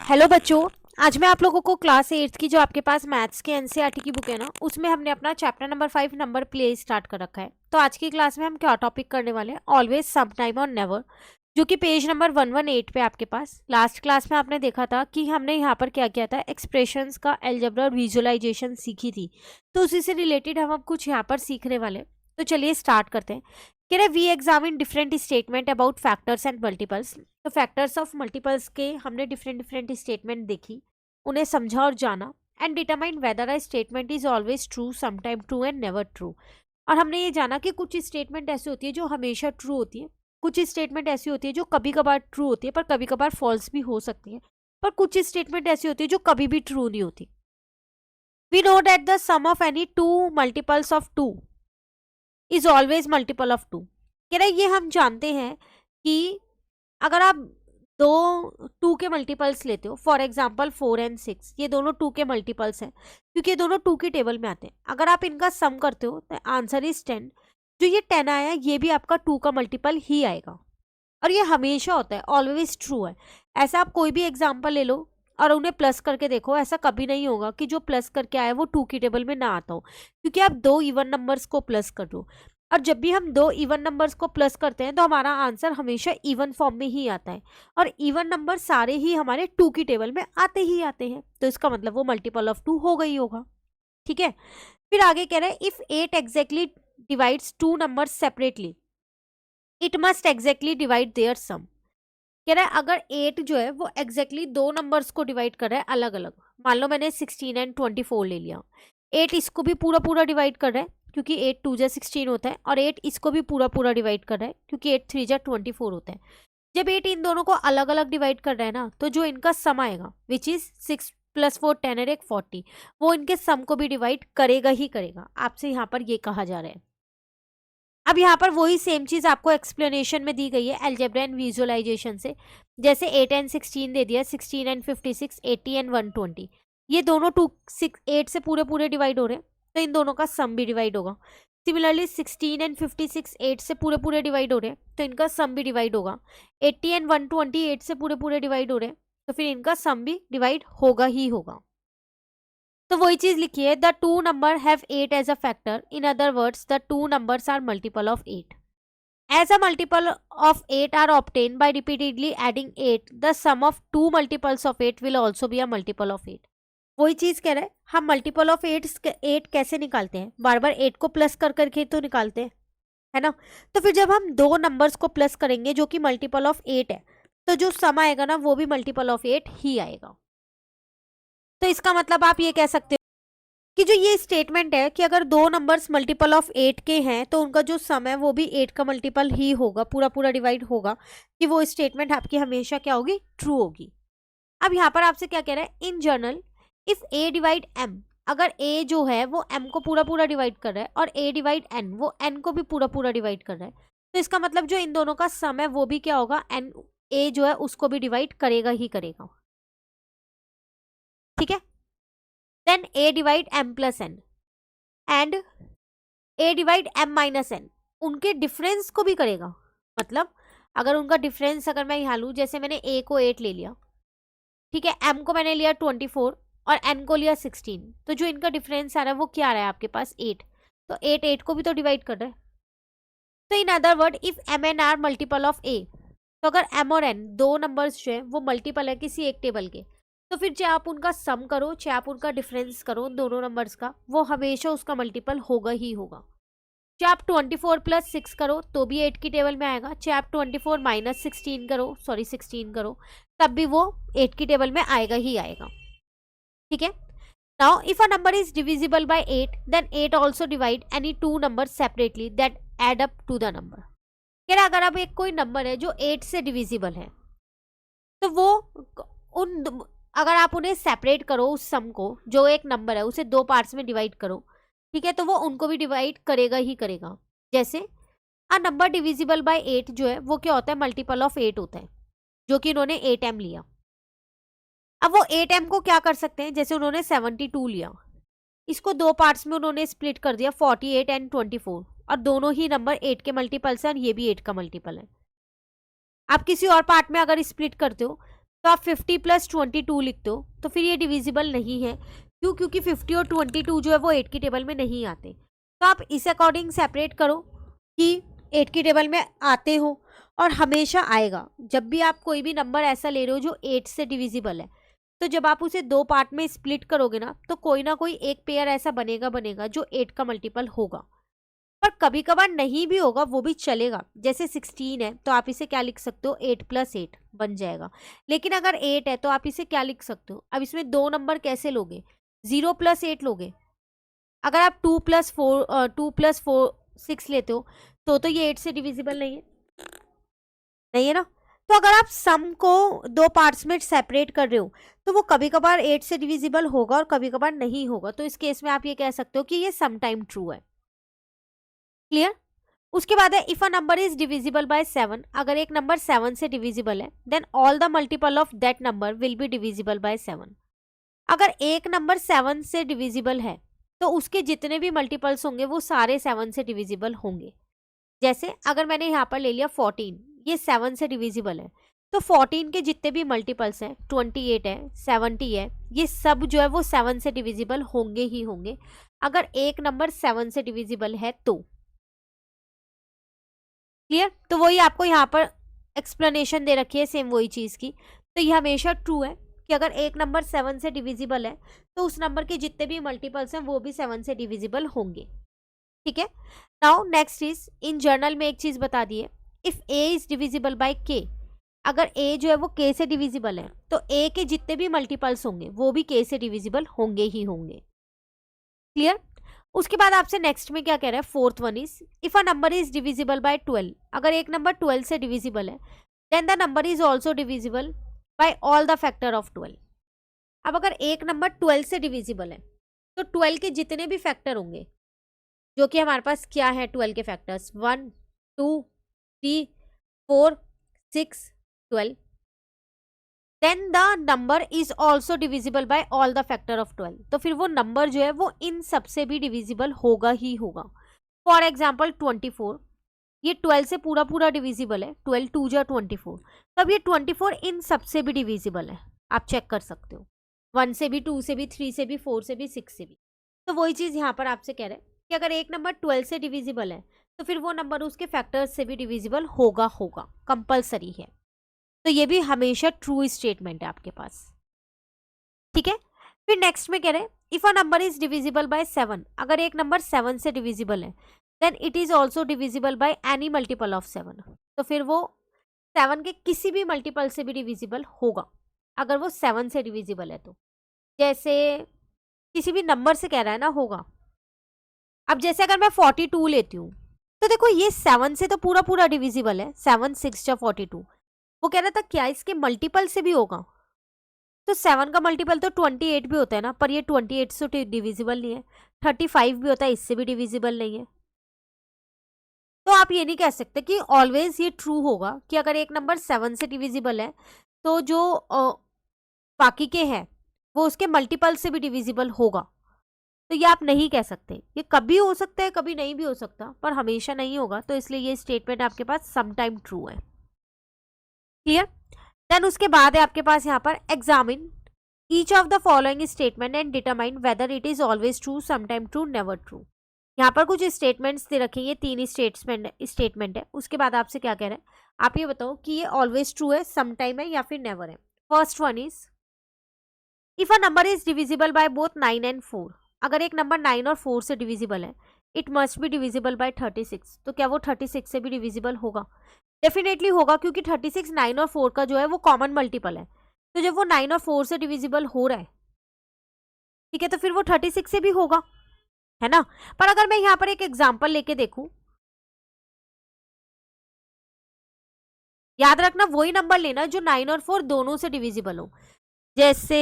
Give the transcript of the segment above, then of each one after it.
Hello बच्चों, आज मैं आप लोगों को क्लास 8 की जो आपके पास मैथ्स के एनसीईआरटी की बुक है ना, उसमें हमने अपना chapter number 5 number play start कर रखा है। तो आज की क्लास में हम क्या टॉपिक करने वाले हैं? ऑलवेज, सम टाइम और नेवर, जो कि पेज नंबर 118 पे आपके पास। लास्ट क्लास में आपने देखा था कि हमने यहाँ पर क्या किया था, एक्सप्रेशंस का अलजेब्रा और विजुअलाइजेशन सीखी थी। तो उसी से रिलेटेड हम अब कुछ यहाँ पर सीखने वाले हैं। तो चलिए स्टार्ट करते हैं। कह रहे we examine different statement about factors and multiples. तो फैक्टर्स ऑफ मल्टीपल्स के हमने डिफरेंट स्टेटमेंट देखी, उन्हें समझा और जाना, and determine whether a statement is always true, sometime true and never true. और हमने ये जाना कि कुछ स्टेटमेंट ऐसी होती है जो हमेशा ट्रू होती है, कुछ स्टेटमेंट ऐसी होती है जो कभी कभार ट्रू होती है पर कभी कभार फॉल्स भी हो सकती है, पर कुछ स्टेटमेंट ऐसी होती है जो कभी भी ट्रू नहीं होती। We know that the sum of any two multiples of two is always multiple of two. कह रहे ये हम जानते हैं कि अगर आप दो टू के मल्टीपल्स लेते हो, फॉर एग्जाम्पल 4 एंड 6, ये दोनों टू के मल्टीपल्स हैं क्योंकि ये दोनों टू की टेबल में आते हैं। अगर आप इनका सम करते हो तो आंसर इज 10। जो ये 10 आया ये भी आपका टू का मल्टीपल ही आएगा, और ये हमेशा होता है, ऑलवेज ट्रू है। ऐसा आप कोई भी एग्जाम्पल ले लो और उन्हें प्लस करके देखो, ऐसा कभी नहीं होगा कि जो प्लस करके आया वो टू की टेबल में ना आता हो, क्योंकि आप दो इवन नंबर्स को प्लस कर दो। और जब भी हम दो इवन नंबर्स को प्लस करते हैं तो हमारा आंसर हमेशा इवन फॉर्म में ही आता है, और इवन नंबर सारे ही हमारे टू की टेबल में आते ही आते हैं। तो इसका मतलब वो मल्टीपल ऑफ टू हो गई होगा। ठीक है, फिर आगे कह रहे हैं if 8 exactly divides two numbers separately, it must exactly divide their sum. कह रहा है अगर 8 जो है वो एग्जैक्टली दो नंबर्स को डिवाइड कर रहा है अलग अलग, मान लो मैंने 16 एंड 24 ले लिया, 8 इसको भी पूरा पूरा डिवाइड कर रहा है क्योंकि 8 2 जा 16 होता है, और 8 इसको भी पूरा पूरा डिवाइड कर रहा है क्योंकि 8 3 जा 24 होता है। जब 8 इन दोनों को अलग अलग डिवाइड कर रहा है ना, तो जो इनका सम आएगा विच इज 6 + 4 10 और 1 40, वो इनके सम को भी डिवाइड करेगा ही करेगा। आपसे यहाँ पर ये कहा जा रहा है। अब यहाँ पर वही सेम चीज आपको एक्सप्लेनेशन में दी गई है अलजेब्रा एंड विजुअलाइजेशन से। जैसे 8 एंड 16 दे दिया, 16 एंड 56, 80 एंड 120, ये दोनों 8 से पूरे पूरे डिवाइड हो रहे हैं, तो इन दोनों का सम भी डिवाइड होगा। सिमिलरली 16 एंड 56 8 से पूरे पूरे डिवाइड हो रहे हैं, तो इनका सम भी डिवाइड होगा। 80 एंड 120 8 से पूरे पूरे डिवाइड हो रहे हैं, तो फिर इनका सम भी डिवाइड होगा ही होगा। तो वही चीज लिखी है, the two number have 8 as a factor, in other words the two numbers are multiple of 8। As a multiple of 8 are obtained by repeatedly adding 8, the sum of two multiples of 8 will also be a multiple of 8। वही चीज कह रहा है, हम multiple of 8 कैसे निकालते हैं? बार बार 8 को प्लस कर करके तो निकालते हैं, है ना। तो फिर जब हम दो नंबर्स को प्लस करेंगे जो कि मल्टीपल ऑफ 8 है, तो जो सम आएगा ना वो भी मल्टीपल ऑफ 8 ही आएगा। तो इसका मतलब आप ये कह सकते हो कि जो ये स्टेटमेंट है कि अगर दो नंबर्स मल्टीपल ऑफ 8 के हैं तो उनका जो सम है वो भी 8 का मल्टीपल ही होगा, पूरा पूरा डिवाइड होगा, कि वो स्टेटमेंट आपकी हमेशा क्या होगी? ट्रू होगी। अब यहाँ पर आपसे क्या कह रहा है? In general if a divide m, अगर ए जो है वो एम को पूरा पूरा डिवाइड कर रहा है और ए डिवाइड एन, वो एन को भी पूरा पूरा डिवाइड कर रहा है, तो इसका मतलब जो इन दोनों का सम है वो भी क्या होगा? एन, ए जो है उसको भी डिवाइड करेगा ही करेगा। ठीक है, then a divide m plus n and a divide m minus n, उनके डिफरेंस को भी करेगा। मतलब अगर उनका डिफरेंस अगर मैं यहाँ लूँ, जैसे मैंने ए को 8 ले लिया, ठीक है, एम को मैंने लिया 24 और एन को लिया 16, तो जो इनका डिफरेंस आ रहा है वो क्या आ रहा है आपके पास? 8। तो 8 8 को भी तो डिवाइड कर रहा है। तो in other word if M N are multiple of A, तो अगर एम और एन दो नंबर्स जो है वो मल्टीपल है किसी एक टेबल के, तो फिर चाहे आप उनका सम करो चाहे आप उनका डिफरेंस करो उन दोनों नंबर्स का, वो हमेशा उसका मल्टीपल होगा ही होगा। चाहे आप 24 + 6 करो तो भी 8 की टेबल में आएगा, चाहे आप 24 - 16 करो, सॉरी 16 करो, तब भी वो 8 की टेबल में आएगा ही आएगा। ठीक है, now if a number is divisible by 8 then 8 also divide any two number separately that add up to the number. अगर अब एक कोई नंबर है जो 8 से डिविजिबल है, तो वो उन अगर आप उन्हें सेपरेट करो, उस सम को, जो एक नंबर है उसे दो पार्ट्स में डिवाइड करो, ठीक है, तो वो उनको भी डिवाइड करेगा ही करेगा। जैसे अ नंबर डिविजिबल बाय 8 जो है वो क्या होता है? मल्टीपल ऑफ 8 होता है, जो कि इन्होंने 8m लिया। अब वो 8m को क्या कर सकते हैं? जैसे उन्होंने 72 लिया, इसको दो पार्ट्स में उन्होंने स्प्लिट कर दिया, 48 एंड 24, और दोनों ही नंबर 8 के मल्टीपल्स हैं और ये भी 8 का मल्टीपल है। आप किसी और पार्ट में अगर स्प्लिट करते हो तो आप 50 प्लस 22 लिखते हो, तो फिर ये डिविजिबल नहीं है। क्यों? क्योंकि 50 और 22 जो है वो 8 की टेबल में नहीं आते। तो आप इस अकॉर्डिंग सेपरेट करो कि 8 की टेबल में आते हो, और हमेशा आएगा। जब भी आप कोई भी नंबर ऐसा ले रहे हो जो 8 से डिविजिबल है, तो जब आप उसे दो पार्ट में स्प्लिट करोगे ना, तो कोई ना कोई एक पेयर ऐसा बनेगा जो 8 का मल्टीपल होगा। पर कभी कभार नहीं भी होगा, वो भी चलेगा। जैसे 16 है तो आप इसे क्या लिख सकते हो, 8 प्लस 8 बन जाएगा। लेकिन अगर 8 है तो आप इसे क्या लिख सकते हो, अब इसमें दो नंबर कैसे लोगे, 0 प्लस 8 लोगे। अगर आप 2 प्लस 4 6 लेते हो तो ये 8 से डिविजिबल नहीं है ना। तो अगर आप सम को दो पार्ट्स में सेपरेट कर रहे हो, तो वो कभी कभार 8 से डिविजिबल होगा और कभी कभार नहीं होगा। तो इस केस में आप ये कह सकते हो कि ये सम टाइम ट्रू है। क्लियर? उसके बाद है if a number is divisible by 7, अगर एक नंबर 7 से डिविजिबल है, then all the multiple of that number will be divisible by 7। अगर एक नंबर 7 से डिविजिबल है, तो उसके जितने भी मल्टीपल्स होंगे वो सारे 7 से डिविजिबल होंगे। जैसे अगर मैंने यहाँ पर ले लिया 14, ये 7 से डिविजिबल है, तो 14 के जितने भी मल्टीपल्स हैं, 28 है, 70 है, ये सब जो है वो 7 से डिविजिबल होंगे ही होंगे, अगर एक नंबर 7 से डिविजिबल है तो। क्लियर? तो वही आपको यहाँ पर एक्सप्लेनेशन दे रखी है सेम वही चीज की। तो ये हमेशा ट्रू है कि अगर एक नंबर 7 से डिविजिबल है, तो उस नंबर के जितने भी मल्टीपल्स हैं वो भी 7 से डिविजिबल होंगे। ठीक है। Now next is, in journal में एक चीज बता दी है, if a is divisible by k, अगर a जो है वो k से डिविजिबल है, तो a के जितने भी मल्टीपल्स होंगे वो भी k से डिविजिबल होंगे ही होंगे। क्लियर? उसके बाद आपसे नेक्स्ट में क्या कह रहा है, fourth one is if a number is divisible by 12, अगर एक नंबर 12 से डिविजिबल है, then the number is also divisible by all the factor of 12। अब अगर एक नंबर 12 से डिविजिबल है, तो 12 के जितने भी फैक्टर होंगे, जो कि हमारे पास क्या है 12 के factors, 1 2 3 4 6 12, then the number is also divisible by all the factor of 12। तो फिर वो नंबर जो है वो इन सबसे भी डिविजिबल होगा ही होगा। फॉर एग्जाम्पल 24, ये 12 से पूरा पूरा डिविजिबल है, 12 2 जा 24, तब ये 24 इन सबसे भी डिविजिबल है। आप चेक कर सकते हो, 1 से भी, 2 से भी, 3 से भी, 4 से भी, 6 से भी। तो वही चीज यहाँ पर आपसे कह रहे हैं कि अगर एक नंबर 12 से डिविजिबल है, तो फिर वो नंबर उसके फैक्टर्स से भी डिविजिबल होगा कंपल्सरी है। तो ये भी हमेशा ट्रू स्टेटमेंट है आपके पास। ठीक है। फिर नेक्स्ट में कह रहे हैं if a number is divisible by 7, अगर एक नंबर 7 से डिविजिबल है, then it is also divisible by any multiple of 7। तो फिर वो 7 के किसी भी मल्टीपल से भी डिविजिबल होगा, अगर वो 7 से डिविजिबल है तो। जैसे किसी भी नंबर से कह रहा है ना, होगा। अब जैसे अगर मैं 42 लेती हूँ, तो देखो ये 7 से तो पूरा पूरा डिविजिबल है, 7 6 जा 42। वो कह रहा था क्या इसके मल्टीपल से भी होगा, तो 7 का मल्टीपल तो 28 भी होता है ना, पर ये 28 से डिविजिबल नहीं है। 35 भी होता है, इससे भी डिविजिबल नहीं है। तो आप ये नहीं कह सकते कि ऑलवेज ये ट्रू होगा कि अगर एक नंबर 7 से डिविजिबल है, तो जो बाकी के हैं वो उसके मल्टीपल से भी डिविजिबल होगा। तो ये आप नहीं कह सकते, ये कभी हो सकता है कभी नहीं भी हो सकता, पर हमेशा नहीं होगा। तो इसलिए ये स्टेटमेंट आपके पास समटाइम ट्रू है। क्लियर? देन उसके बाद है आपके पास यहाँ पर examine each of the following statement and determine whether it is always true, sometime true, never true. यहाँ पर कुछ स्टेटमेंट्स दे रखे हैं, ये 3 स्टेटमेंट है। उसके बाद आपसे क्या कह रहे हैं, आप ये बताओ कि ये ऑलवेज ट्रू है, समटाइम है, या फिर नेवर है। First one is if a number is divisible by both 9 and 4, अगर एक नंबर 9 और 4 से डिविजिबल है, it must be divisible bye 36। तो क्या वो 36 से भी डिविजिबल होगा? डेफिनेटली होगा, क्योंकि 36 9 और 4 का जो है वो कॉमन मल्टीपल है। तो जब वो 9 और 4 से डिविजिबल हो रहा है, ठीक है, तो फिर वो 36 से भी होगा, है ना। पर अगर मैं यहाँ पर एक एग्जांपल लेके देखूं, याद रखना वही नंबर लेना जो 9 और 4 दोनों से डिविजिबल हो। जैसे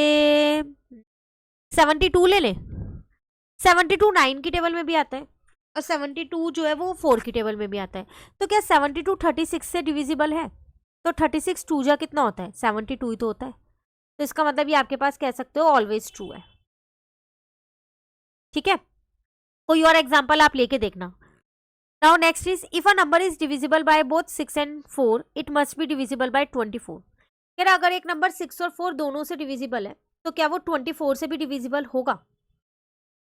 72 ले ले, 72 9 की टेबल में भी आता है, और 72 जो है वो 4 की टेबल में भी आता है। तो क्या 72 36 से डिविजिबल है? तो 36 2 जा कितना होता है, 72 ही तो होता है। तो इसका मतलब ये आपके पास कह सकते हो ऑलवेज ट्रू है। ठीक है, कोई और एग्जांपल आप लेके देखना। Now next is if a number is divisible by both 6 and 4, it must be divisible bye 24। फिर अगर एक नंबर 6 और 4 दोनों से डिविजिबल है तो क्या वो 24 से भी डिविजिबल होगा?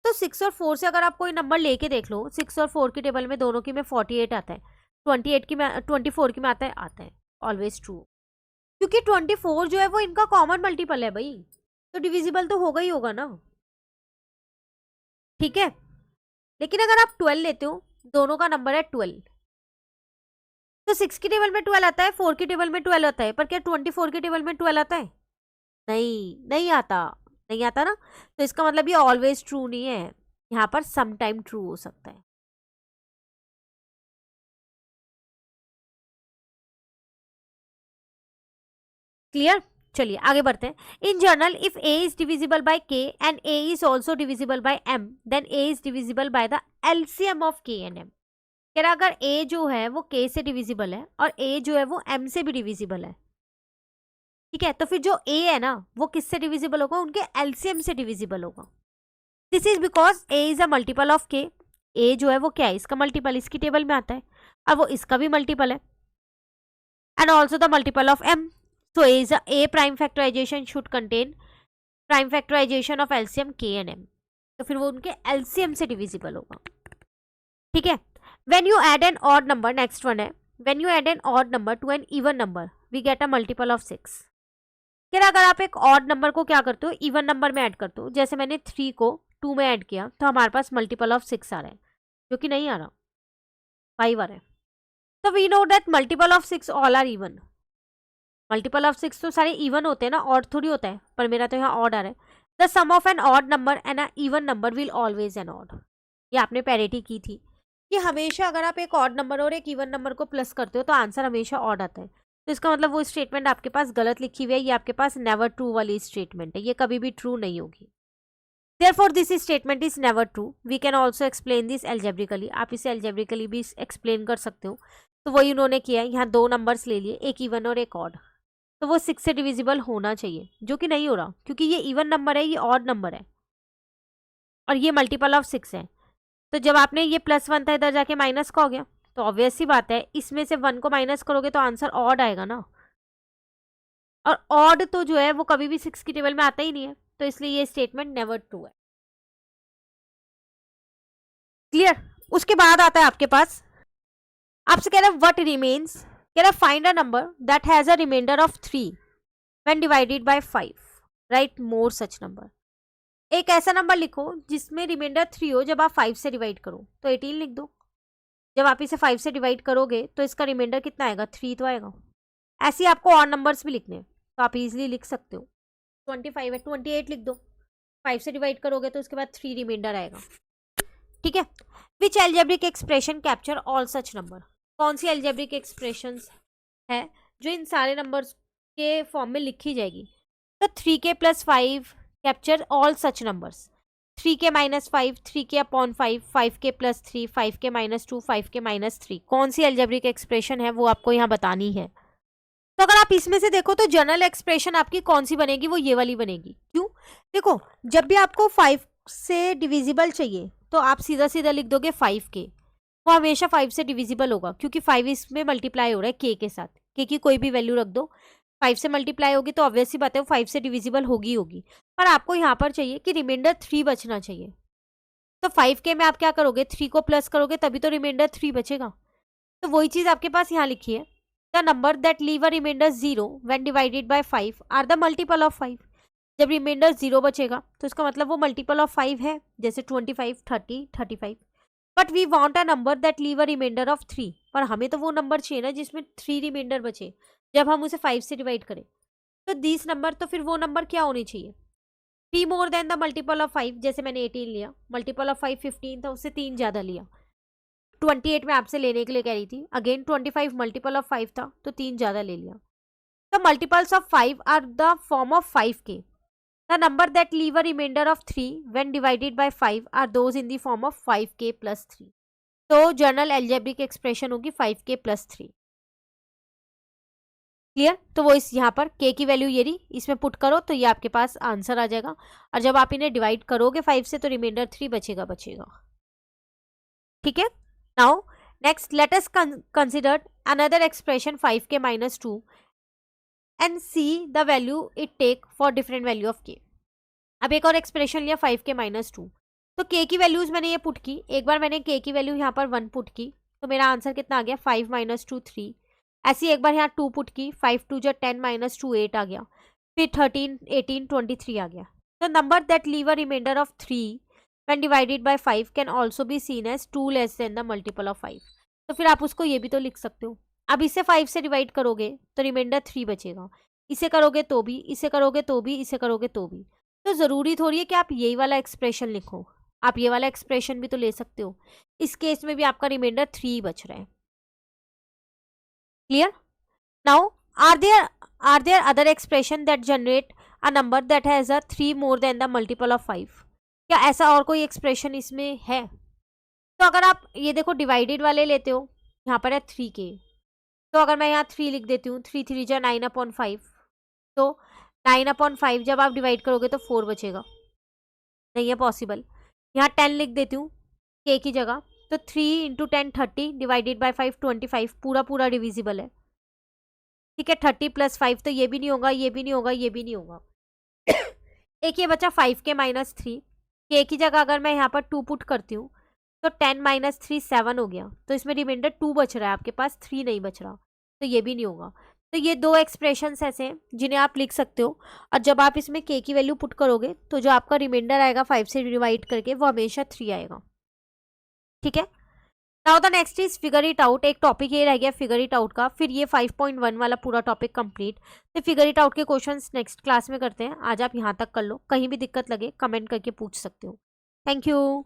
तो 6 और 4 से अगर आप कोई नंबर लेके देख लो, 6 और 4 की टेबल में दोनों की में 48 आता है, 28 की में 24 की में आता है ऑलवेज ट्रू, क्योंकि 24 जो है वो इनका कॉमन मल्टीपल है भाई, तो डिविजिबल तो होगा ही होगा ना। ठीक है, लेकिन अगर आप 12 लेते हो, दोनों का नंबर है 12, तो 6 की टेबल में 12 आता है, 4 की टेबल में 12 आता है, पर क्या 24 की टेबल में 12 आता है? नहीं, नहीं आता, नहीं आता ना। तो इसका मतलब ये ऑलवेज ट्रू नहीं है, यहाँ पर सम टाइम ट्रू हो सकता है। क्लियर? चलिए आगे बढ़ते हैं। In general if a is divisible by k and a is also divisible by m, then a is divisible by the LCM of k and m। कह रहा अगर a जो है वो k से डिविजिबल है और a जो है वो m से भी डिविजिबल है, ठीक है, तो फिर जो a है ना वो किससे डिविजिबल होगा? उनके एलसीएम से डिविजिबल होगा। This is because a is a multiple of k। a जो है वो क्या है? इसका मल्टीपल इसकी टेबल में आता है, और वो इसका भी मल्टीपल है, and also the multiple of m। So a prime factorization should contain prime factorization of LCM k and m, तो फिर वो उनके LCM से डिविजिबल होगा। ठीक है, when you add an odd number, next one है, when you add an odd number to an even number we get a multiple of 6। फिर अगर आप एक ऑड नंबर को क्या करते हो? इवन नंबर में ऐड करते हो। जैसे मैंने 3 को 2 में ऐड किया तो हमारे पास मल्टीपल ऑफ 6 आ रहा है, जो कि नहीं आ रहा, 5 आ रहा है। तो we know that multiple of 6 all are even. Multiple of 6 तो सारे इवन होते हैं ना, ऑड थोड़ी होता है, पर मेरा तो यहाँ ऑड आ रहा है। The sum of an odd number and a even number will always an odd. ये आपने पैरिटी की थी कि हमेशा अगर आप एक ऑड नंबर और एक इवन नंबर को प्लस करते हो तो आंसर हमेशा ऑड आता है। तो इसका मतलब वो स्टेटमेंट आपके पास गलत लिखी हुई है, ये आपके पास नेवर ट्रू वाली स्टेटमेंट है, ये कभी भी ट्रू नहीं होगी। Therefore this statement is never true. We can also explain this algebraically। आप इसे algebraically भी एक्सप्लेन कर सकते हो। तो वही उन्होंने किया है, यहाँ दो नंबर्स ले लिए, एक इवन और एक ऑड, तो वो 6 से डिविजिबल होना चाहिए, जो कि नहीं हो रहा, क्योंकि ये इवन नंबर है, ये ऑड नंबर है, और ये मल्टीपल ऑफ 6 है। तो जब आपने ये +1 था इधर जाके माइनस का हो गया, तो ऑब्वियस सी बात है इसमें से 1 को माइनस करोगे तो आंसर ऑड आएगा ना, और ऑड तो जो है वो कभी भी 6 की टेबल में आता ही नहीं है, तो इसलिए ये स्टेटमेंट नेवर ट्रू है। क्लियर? उसके बाद आता है आपके पास, आपसे कह रहा है व्हाट रिमेन्स, कह रहा find a number that has a reminder of 3 when divided by 5, write more such number. एक ऐसा नंबर लिखो जिसमें रिमाइंडर 3 हो जब आप 5 से डिवाइड करो, तो 18 लिख दो। जब आप इसे 5 से डिवाइड करोगे तो इसका रिमाइंडर कितना आएगा? 3 तो आएगा। ऐसे ही आपको और नंबर्स भी लिखने हैं, तो आप इजीली लिख सकते हो। 25 है, 28 लिख दो, 5 से डिवाइड करोगे तो उसके बाद 3 रिमाइंडर आएगा। ठीक है, which algebraic expression capture all such number, कौन सी एल्जेब्रिक एक्सप्रेशन है जो इन सारे नंबर्स के फॉर्म में लिखी जाएगी? तो 3k + 5 कैप्चर ऑल सच numbers, 3k - 5, 3k upon 5, 5k + 3, 5k - 2, 5k - 3। कौन सी एल्जेब्रिक एक्सप्रेशन है वो आपको यहाँ बतानी है। तो अगर आप इसमें से देखो तो जनरल एक्सप्रेशन आपकी कौन सी बनेगी? वो ये वाली बनेगी। क्यों? देखो, जब भी आपको 5 से डिविजिबल चाहिए तो आप सीधा सीधा लिख दोगे 5k, वो हमेशा 5 से डिविजिबल होगा, क्योंकि 5 इसमें मल्टीप्लाई हो रहा है k के साथ, k की कोई भी वैल्यू रख दो, 5 से मल्टीप्लाई होगी तो ऑब्वियस सी बात है वो 5 से डिविजिबल होगी होगी। पर आपको यहाँ पर चाहिए कि रिमाइंडर 3 बचना चाहिए, तो 5k में आप क्या करोगे? 3 को प्लस करोगे तभी तो रिमाइंडर 3 बचेगा। तो वही चीज आपके पास यहाँ लिखी है, the number that leave a remainder 0 when divided by 5 are the multiple of 5। जब रिमाइंडर 0 बचेगा तो इसका मतलब वो मल्टीपल ऑफ 5 है, जैसे 25, 30, 35। But we want a number that leave a reminder of 3, पर हमें तो वो नंबर चाहिए ना जिसमें 3 रिमाइंडर बचे जब हम उसे 5 से डिवाइड करें। तो दिस नंबर, तो फिर वो नंबर क्या होनी चाहिए? 3 more than the multiple of 5। जैसे मैंने 18 लिया, मल्टीपल ऑफ 5 15 था, उससे 3 ज्यादा लिया। 28 में आपसे लेने के लिए कह रही थी, अगेन 25 मल्टीपल ऑफ 5 था तो 3 ज्यादा ले लिया। The multiples of 5 are the form of 5k। The number that leave a reminder of 3 when divided by 5 are those in the form of 5k + 3। तो जनरल एल्जेब्रिक एक्सप्रेशन होगी 5k + 3। Clear? तो वो इस यहाँ पर k की value ये रही, इसमें पुट करो तो ये आपके पास आंसर आ जाएगा, और जब आप इन्हें डिवाइड करोगे 5 से तो रिमाइंडर 3 बचेगा। ठीक है, now next let us consider another expression 5k - 2 and see the value it take for different value of k. अब एक और एक्सप्रेशन लिया 5k माइनस 2, तो k की वैल्यूज मैंने ये पुट की, एक बार मैंने k की वैल्यू यहाँ पर 1 पुट की तो मेरा आंसर कितना आ गया 5 माइनस 2 3। ऐसी एक बार यहाँ 2 पुट की, 5 2 जो 10 माइनस 2 8 आ गया, फिर 13 18 23 आ गया। तो number that leave a reminder of 3 when divided by 5 can also be seen as 2 less than the multiple of 5। तो फिर आप उसको ये भी तो लिख सकते हो। अब इसे 5 से डिवाइड करोगे तो रिमाइंडर 3 बचेगा, इसे करोगे तो भी, इसे करोगे तो भी, इसे करोगे तो भी। तो ज़रूरी थोड़ी है कि आप यही वाला एक्सप्रेशन लिखो, आप ये वाला एक्सप्रेशन भी तो ले सकते हो। इस केस में भी आपका रिमाइंडर 3 बच रहा है। Clear? Now are there other expression that generate a number that has a 3 more than the multiple of 5? क्या ऐसा और कोई एक्सप्रेशन इसमें है? तो अगर आप ये देखो डिवाइडेड वाले लेते हो, यहाँ पर है 3k, तो अगर मैं यहाँ 3 लिख देती हूँ, 3 3 जा 9/5, तो 9/5 जब आप डिवाइड करोगे तो 4 बचेगा, नहीं है पॉसिबल। यहाँ 10 लिख देती हूँ k की जगह, तो 3 इंटू 10 30 डिवाइडेड बाई 5 25, पूरा पूरा डिविजिबल है। ठीक है, 30 प्लस 5, तो ये भी नहीं होगा, ये भी नहीं होगा, ये भी नहीं होगा। एक ये बचा 5k माइनस 3, k की जगह अगर मैं यहाँ पर 2 पुट करती हूँ तो 10 माइनस 3 7 हो गया, तो इसमें रिमाइंडर 2 बच रहा है, आपके पास 3 नहीं बच रहा, तो ये भी नहीं होगा। तो ये दो एक्सप्रेशंस ऐसे हैं जिन्हें आप लिख सकते हो, और जब आप इसमें k की वैल्यू पुट करोगे तो जो आपका रिमाइंडर आएगा 5 से डिवाइड करके वो हमेशा 3 आएगा। ठीक है, now the next is figure it out. एक टॉपिक ये रह गया फिगर इट आउट का, फिर ये 5.1 वाला पूरा टॉपिक कंप्लीट। तो फिगर इट आउट के क्वेश्चंस नेक्स्ट क्लास में करते हैं, आज आप यहाँ तक कर लो, कहीं भी दिक्कत लगे कमेंट करके पूछ सकते हो। Thank you.